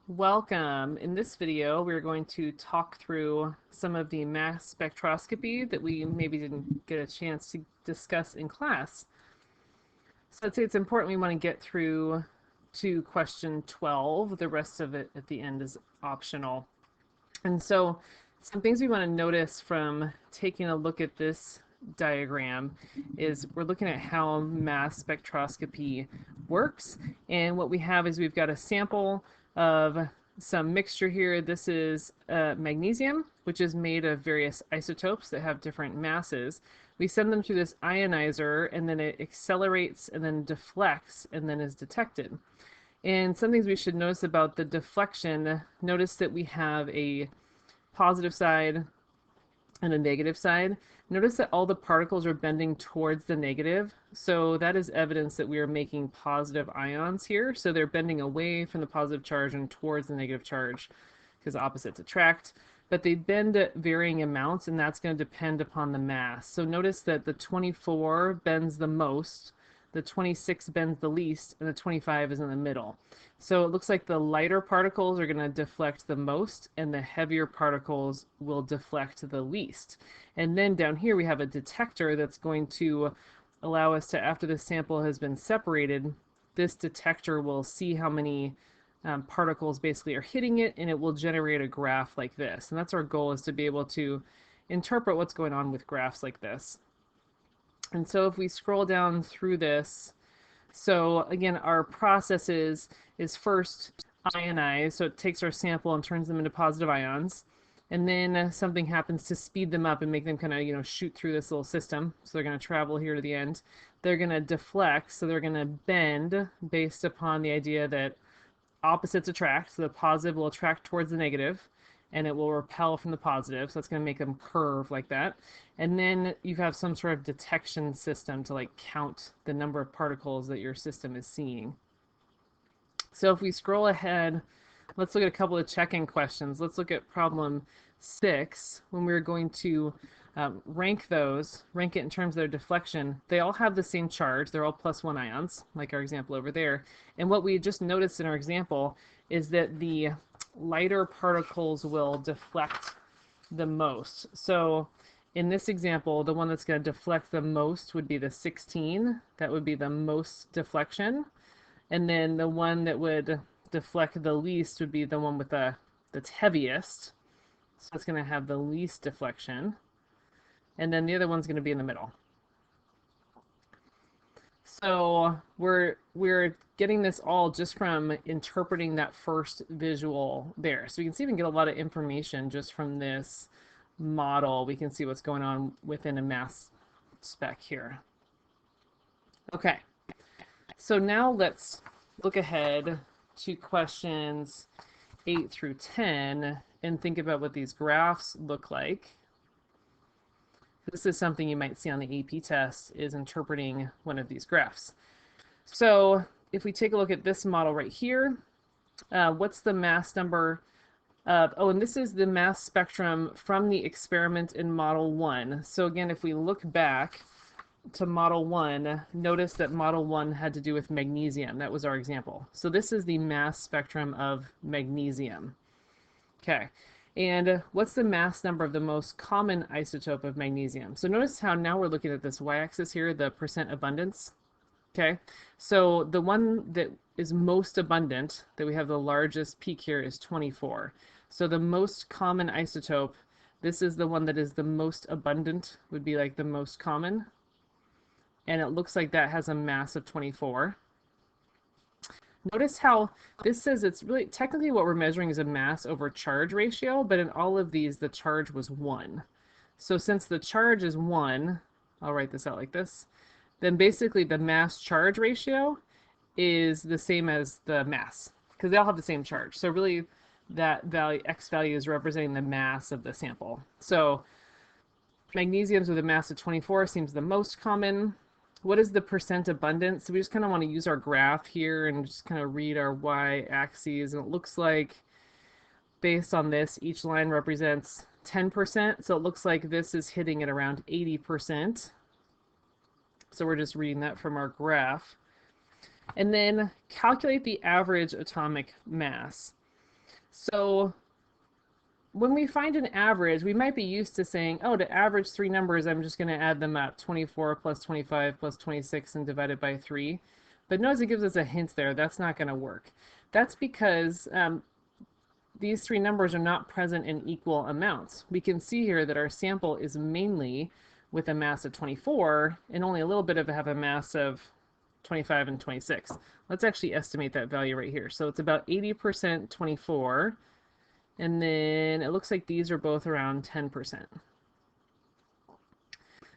Welcome. In this video, we're going to talk through some of the mass spectroscopy that we maybe didn't get a chance to discuss in class. So I'd say it's important we want to get through to question 12. The rest of it at the end is optional. And so some things we want to notice from taking a look at this diagram is we're looking at how mass spectroscopy works. And what we have is we've got a sample of some mixture here. This is magnesium, which is made of various isotopes that have different masses. We send them through this ionizer, and then it accelerates and then deflects and then is detected. And some things we should notice about the deflection, notice that we have a positive side and a negative side. Notice that all the particles are bending towards the negative, so that is evidence that we are making positive ions here. So they're bending away from the positive charge and towards the negative charge because opposites attract, but they bend at varying amounts, and that's going to depend upon the mass. So notice that the 24 bends the most, the 26 bends the least, and the 25 is in the middle. So it looks like the lighter particles are going to deflect the most, and the heavier particles will deflect the least. And then down here we have a detector that's going to allow us to, after the sample has been separated, this detector will see how many particles basically are hitting it, and it will generate a graph like this. And that's our goal, is to be able to interpret what's going on with graphs like this. And so if we scroll down through this, so again, our process is first ionize, so it takes our sample and turns them into positive ions, and then something happens to speed them up and make them kind of, shoot through this little system. So they're going to travel here to the end. They're going to deflect, so they're going to bend based upon the idea that opposites attract, so the positive will attract towards the negative, and it will repel from the positive, so that's going to make them curve like that. And then you have some sort of detection system to count the number of particles that your system is seeing. So if we scroll ahead, let's look at a couple of check-in questions. Let's look at problem 6, when we're going to rank it in terms of their deflection. They all have the same charge. They're all +1 ions, like our example over there. And what we just noticed in our example is that the lighter particles will deflect the most. So in this example, the one that's going to deflect the most would be the 16. That would be the most deflection. And then the one that would deflect the least would be the one with that's heaviest. So it's going to have the least deflection. And then the other one's going to be in the middle. So we're getting this all just from interpreting that first visual there. So you can see we can get a lot of information just from this model. We can see what's going on within a mass spec here. Okay, so now let's look ahead to questions 8 through 10 and think about what these graphs look like. This is something you might see on the AP test, is interpreting one of these graphs. So if we take a look at this model right here, what's the mass number of, and this is the mass spectrum from the experiment in model 1. So again, if we look back to model 1, notice that model 1 had to do with magnesium. That was our example. So this is the mass spectrum of magnesium. Okay. And what's the mass number of the most common isotope of magnesium? So notice how now we're looking at this y-axis here, the percent abundance. Okay, so the one that is most abundant, that we have the largest peak here, is 24. So the most common isotope, this is the one that is the most abundant, would be like the most common. And it looks like that has a mass of 24. Notice how this says it's really technically what we're measuring is a mass over charge ratio, but in all of these the charge was 1. So since the charge is 1, I'll write this out like this, then basically the mass charge ratio is the same as the mass, because they all have the same charge. So really that value, X value, is representing the mass of the sample. So magnesiums with a mass of 24 seems the most common. What is the percent abundance? So we just kind of want to use our graph here and just kind of read our y-axes. And it looks like, based on this, each line represents 10%. So it looks like this is hitting at around 80%. So we're just reading that from our graph. And then calculate the average atomic mass. So when we find an average, we might be used to saying, oh, to average three numbers, I'm just going to add them up, 24 plus 25 plus 26 and divide it by 3. But notice it gives us a hint there. That's not going to work. That's because these three numbers are not present in equal amounts. We can see here that our sample is mainly with a mass of 24 and only a little bit of have a mass of 25 and 26. Let's actually estimate that value right here. So it's about 80% 24, and then it looks like these are both around 10%.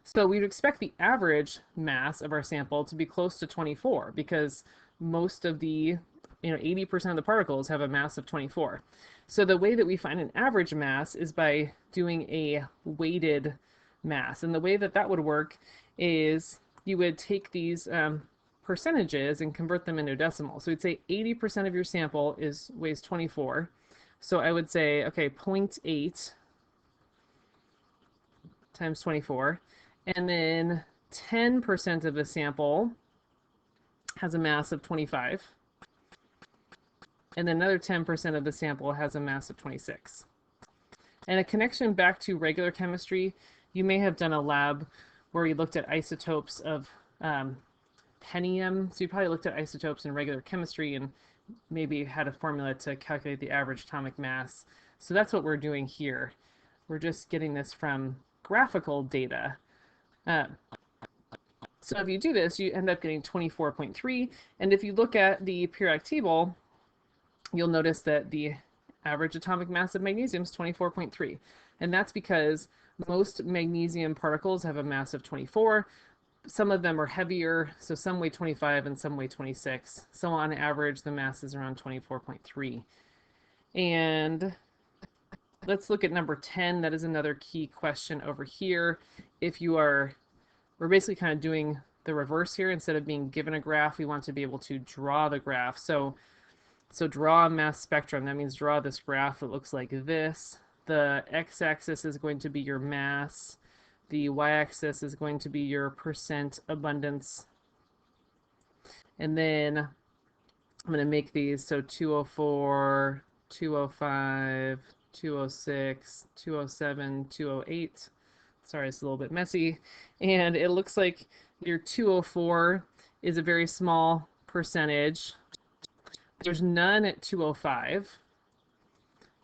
So we'd expect the average mass of our sample to be close to 24 because most of the, 80% of the particles have a mass of 24. So the way that we find an average mass is by doing a weighted mass. And the way that that would work is you would take these percentages and convert them into decimals. So we'd say 80% of your sample weighs 24. So I would say, okay, 0.8 times 24. And then 10% of the sample has a mass of 25. And then another 10% of the sample has a mass of 26. And a connection back to regular chemistry, you may have done a lab where you looked at isotopes of henium. So you probably looked at isotopes in regular chemistry and maybe had a formula to calculate the average atomic mass. So that's what we're doing here. We're just getting this from graphical data. So if you do this, you end up getting 24.3. And if you look at the periodic table, you'll notice that the average atomic mass of magnesium is 24.3. And that's because most magnesium particles have a mass of 24. Some of them are heavier, so some weigh 25 and some weigh 26. So on average, the mass is around 24.3. And let's look at number 10. That is another key question over here. If you are, we're basically kind of doing the reverse here. Instead of being given a graph, we want to be able to draw the graph. So draw a mass spectrum. That means draw this graph that looks like this. The x-axis is going to be your mass. The y-axis is going to be your percent abundance. And then I'm going to make these so 204, 205, 206, 207, 208. Sorry, it's a little bit messy. And it looks like your 204 is a very small percentage. There's none at 205.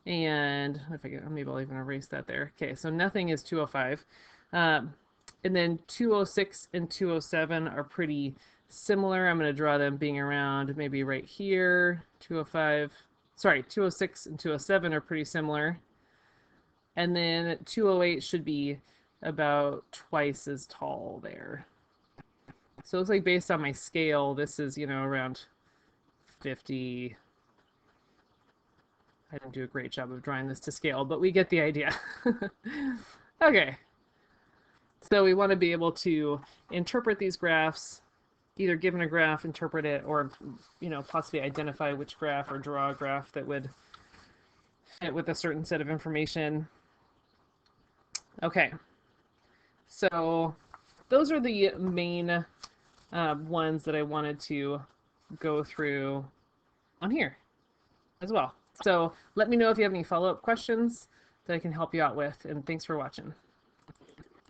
And if I get, maybe I'll even erase that there. Okay, so nothing is 205. And then 206 and 207 are pretty similar. I'm going to draw them being around maybe right here. 205, sorry, 206 and 207 are pretty similar. And then 208 should be about twice as tall there. So it looks like based on my scale, this is, around 50. I didn't do a great job of drawing this to scale, but we get the idea. Okay. So we want to be able to interpret these graphs, either given a graph, interpret it, or possibly identify which graph or draw a graph that would fit with a certain set of information. Okay. So those are the main ones that I wanted to go through on here as well. So let me know if you have any follow-up questions that I can help you out with, and thanks for watching.